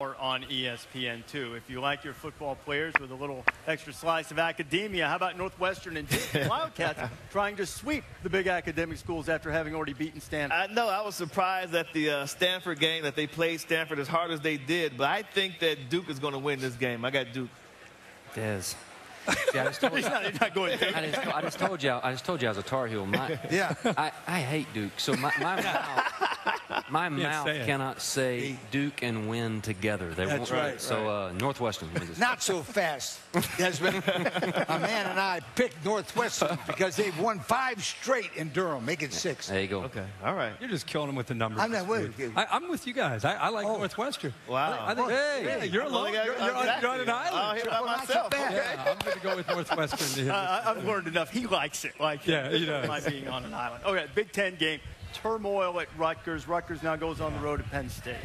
On ESPN2. If you like your football players with a little extra slice of academia, how about Northwestern and Duke? Wildcats trying to sweep the big academic schools after having already beaten Stanford? I know. I was surprised at the Stanford game that they played Stanford as hard as they did, but I think that Duke is going to win this game. I got Duke. Dez. See, I just told you. He's not going to. I just told you I was a Tar Heel. I hate Duke. So my mouth cannot say Duke and win together. They That's won't. right. So Northwestern. Not so fast, Desmond. A man and I picked Northwestern because they've won 5 straight in Durham. Make it 6. There you go. Okay. All right. You're just killing them with the numbers. I'm not with you. I'm with you guys. I like Northwestern. Wow. I think, hey, you're alone. You're on an island. I'll hit by myself. Yeah, I'm going to go with Northwestern. I've learned enough. He likes it. Yeah, he does. By being on an island. Okay, Big Ten game. Turmoil at Rutgers. Rutgers now goes on the road to Penn State.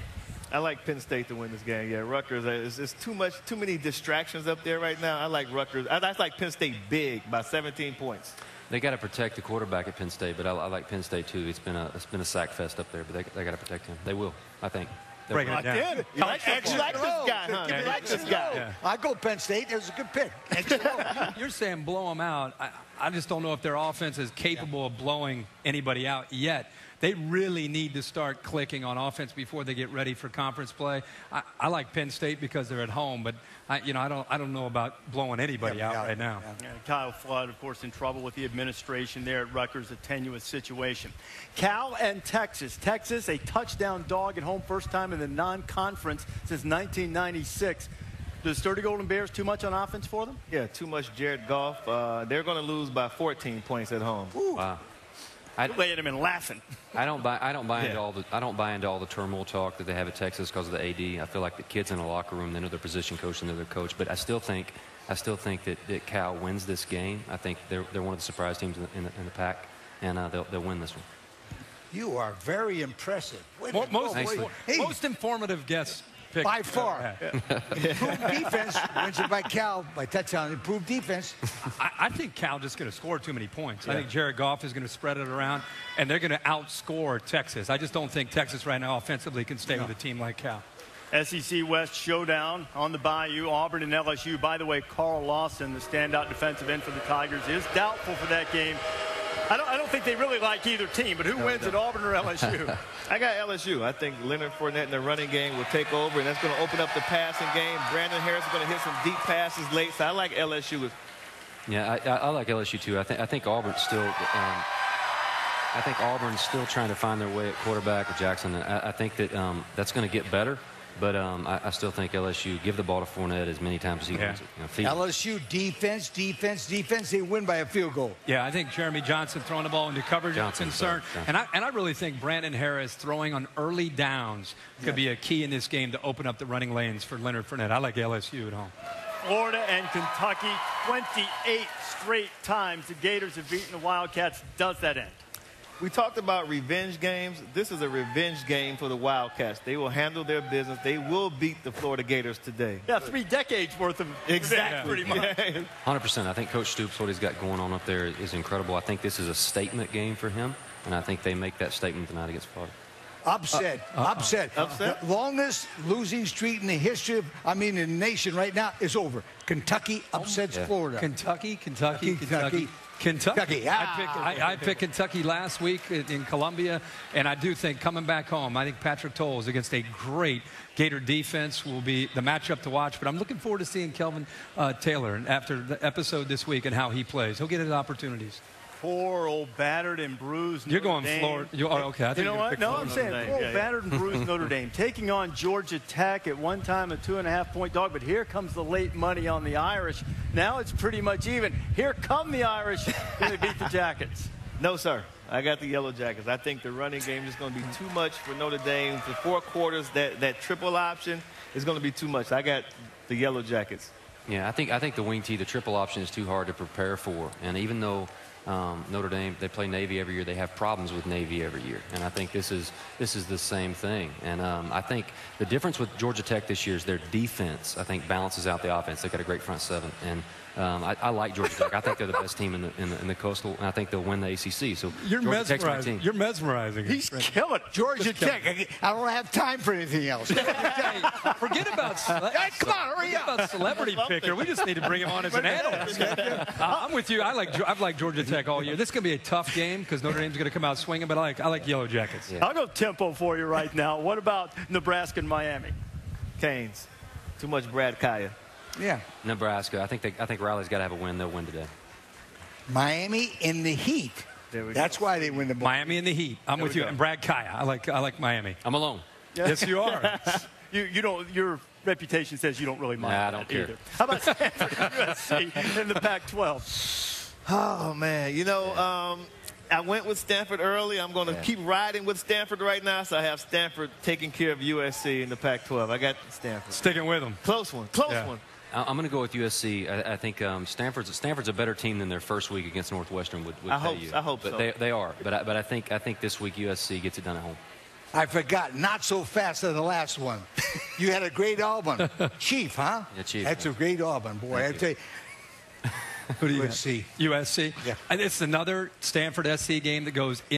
I like Penn State to win this game. Yeah, Rutgers. It's too many distractions up there right now. I like Rutgers. I like Penn State big by 17 points. They got to protect the quarterback at Penn State, but I like Penn State too. It's been a sack fest up there, but they got to protect him. They will, I think. Breaking it down. You like this guy, huh? You like this guy. Yeah. I go Penn State. There's a good pick. You're saying blow them out. I just don't know if their offense is capable of blowing anybody out yet. They really need to start clicking on offense before they get ready for conference play. I like Penn State because they're at home, but I don't know about blowing anybody out right now. Yeah, Kyle Flood, of course, in trouble with the administration there at Rutgers, a tenuous situation. Cal and Texas. Texas, a touchdown dog at home, first time in the non-conference since 1996. Does Sturdy Golden Bears too much on offense for them? Yeah, too much Jared Goff. They're going to lose by 14 points at home. Ooh. Wow. Looking at him and laughing. I don't buy into all the turmoil talk that they have at Texas because of the AD. I feel like the kids in the locker room, they know their position coach and they're their coach. But I still think that Cal wins this game. I think they're one of the surprise teams in the pack, and they'll win this one. You are very impressive. Most informative guess. By far. Improved defense wins it by Cal by touchdown. Improved defense. I think Cal just going to score too many points. I think Jared Goff is going to spread it around, and they're going to outscore Texas. I just don't think Texas right now offensively can stay with a team like Cal. SEC West showdown on the Bayou, Auburn and LSU. By the way, Carl Lawson, the standout defensive end for the Tigers, is doubtful for that game. I don't think they really like either team, but who wins at Auburn or LSU? I got LSU. I think Leonard Fournette in the running game will take over, and that's going to open up the passing game. Brandon Harris is going to hit some deep passes late, so I like LSU. Yeah, I like LSU too. I think Auburn's still. I think Auburn's still trying to find their way at quarterback with Jackson. I think that that's going to get better. But I still think LSU, give the ball to Fournette as many times as he wants it. LSU defense. They win by a field goal. Yeah, I think Jeremy Johnson throwing the ball into coverage is a concern. And I really think Brandon Harris throwing on early downs could be a key in this game to open up the running lanes for Leonard Fournette. I like LSU at home. Florida and Kentucky, 28 straight times the Gators have beaten the Wildcats. Does that end? We talked about revenge games. This is a revenge game for the Wildcats. They will handle their business. They will beat the Florida Gators today. Yeah, 3 decades worth of exactly. Pretty much. 100%. I think Coach Stoops, what he's got going on up there is incredible. I think this is a statement game for him, and I think they make that statement tonight against Florida. Upset. The longest losing streak in the history of, in the nation right now is over. Kentucky upsets Florida. Kentucky. Kentucky. I picked Kentucky last week in Columbia, and I do think coming back home, I think Patrick Towles against a great Gator defense will be the matchup to watch. But I'm looking forward to seeing Kelvin Taylor after the episode this week and how he plays. He'll get his opportunities. Poor old battered and bruised You're Notre going Dame. Florida. Okay. You know what? No, I'm saying poor old battered and bruised Notre Dame. Taking on Georgia Tech, at one time a 2.5-point dog, but here comes the late money on the Irish. Now it's pretty much even. Here come the Irish, and they beat the Jackets. No, sir. I got the Yellow Jackets. I think the running game is going to be too much for Notre Dame. For 4 quarters, that triple option is going to be too much. I got the Yellow Jackets. Yeah, I think the wing tee, the triple option is too hard to prepare for. And even though Notre Dame, they play Navy every year, they have problems with Navy every year. And I think this is the same thing. And I think the difference with Georgia Tech this year is their defense, I think, balances out the offense. They've got a great front seven. And I like Georgia Tech. I think they're the best team in the Coastal, and I think they'll win the ACC. So you're Georgia Tech's my mesmerizing. team. You're mesmerizing. He's killing Georgia Tech. I don't have time for anything else. Forget about Come on, hurry forget up. about celebrity picker. We just need to bring him on as an analyst. I'm with you. I've liked Georgia Tech all year. This is going to be a tough game because Notre Dame's going to come out swinging, but I like Yellow Jackets. Yeah. I'll go tempo for you right now. What about Nebraska and Miami? Canes. Too much Brad Kaya. Yeah. Nebraska. I think Riley's got to have a win. They'll win today. Miami in the heat. There we That's go. why they win the ball. Miami in the heat. I'm with you. And Brad Kaya. I like Miami. I'm alone. Yes, you are. You don't. Your reputation says you don't really mind. Nah, I that don't care. either. How about Stanford and USC in the Pac-12? Oh, man. You know, I went with Stanford early. I'm going to keep riding with Stanford right now, so I have Stanford taking care of USC in the Pac-12. I got Stanford. Sticking with them. Close one. Close Yeah. one. I'm going to go with USC. I think Stanford's a better team than their first week against Northwestern would I tell hope- you. I hope but so. They are. But I think this week USC gets it done at home. I forgot. Not so fast as the last one. You had a great Auburn. Chief, huh? Yeah, Chief. That's a great Auburn, boy. I tell you. Who do you USC. USC? Yeah. And it's another Stanford SC game that goes